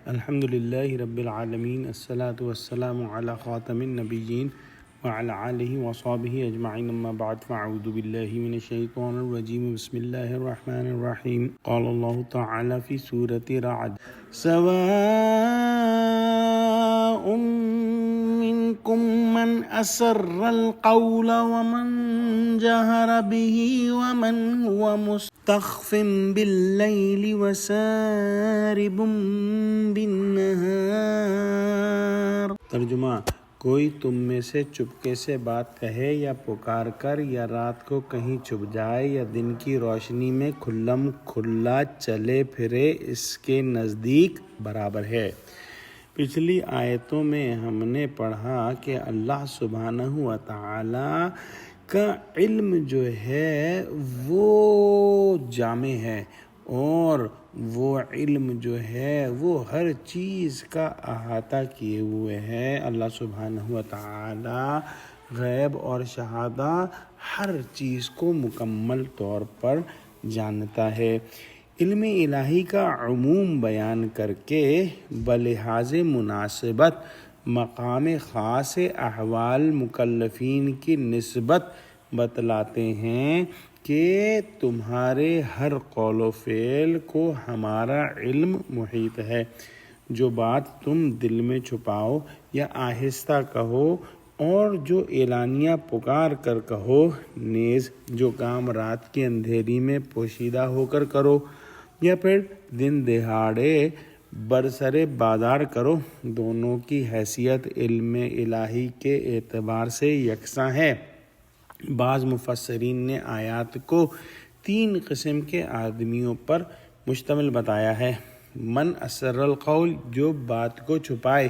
الحمد للہ رب العالمین، الصلاۃ والسلام علی خاتم النبیین وعلی آلہ وصحبہ اجمعین، اما بعد فاعوذ باللہ من الشیطان الرجیم، بسم اللہ الرحمن الرحیم۔ قال اللہ تعالی فی سورۃ رعد: سواء منکم من اسر القول ومن جہر به ومن هو مستخف باللیل وسارب بالنہار۔ ترجمہ: کوئی تم میں سے چپکے سے بات کہے یا پکار کر، یا رات کو کہیں چھپ جائے یا دن کی روشنی میں کھلم کھلا چلے پھرے، اس کے نزدیک برابر ہے۔ پچھلی آیتوں میں ہم نے پڑھا کہ اللہ سبحانہ و تعالی کا علم جو ہے وہ جامع ہے، اور وہ علم جو ہے وہ ہر چیز کا احاطہ کیے ہوئے ہے۔ اللہ سبحانہ و تعالی غیب اور شہادہ ہر چیز کو مکمل طور پر جانتا ہے۔ علم الہی کا عموم بیان کر کے بلحاظ مناسبت مقام خاص احوال مکلفین کی نسبت بتلاتے ہیں کہ تمہارے ہر قول و فعل کو ہمارا علم محیط ہے۔ جو بات تم دل میں چھپاؤ یا آہستہ کہو، اور جو اعلانیہ پکار کر کہو، نیز جو کام رات کی اندھیری میں پوشیدہ ہو کر کرو یا پھر دن دہاڑے برسر بازار کرو، دونوں کی حیثیت علم الہی کے اعتبار سے یکساں ہے۔ بعض مفسرین نے آیات کو 3 قسم کے آدمیوں پر مشتمل بتایا ہے: من اسر القول، جو بات کو چھپائے،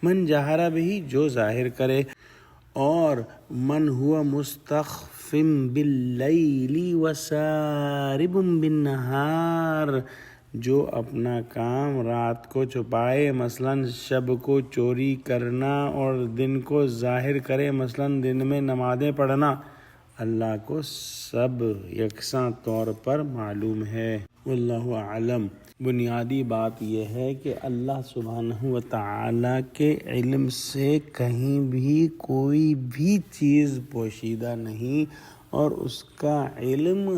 من جہر بہ، جو ظاہر کرے، اور من ہوا مستخف باللیل وسارب بالنہار، جو اپنا کام رات کو چھپائے، مثلاً شب کو چوری کرنا، اور دن کو ظاہر کرے، مثلاً دن میں نمازیں پڑھنا۔ اللہ کو سب یکساں طور پر معلوم ہے۔ واللہ اعلم۔ بنیادی بات یہ ہے کہ اللہ سبحانہ و تعالی کے علم سے کہیں بھی کوئی بھی چیز پوشیدہ نہیں، اور اس کا علم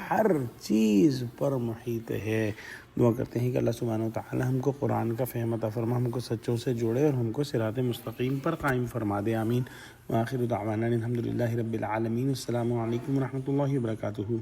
ہر چیز پر محیط ہے۔ دعا کرتے ہیں کہ اللہ سبحانہ و تعالی ہم کو قرآن کا فہم عطا فرما، ہم کو سچوں سے جوڑے اور ہم کو صراط مستقیم پر قائم فرما دے، آمین۔ وآخر دعوانا الحمد للہ رب العالمین۔ السلام علیکم ورحمۃ اللہ وبرکاتہ۔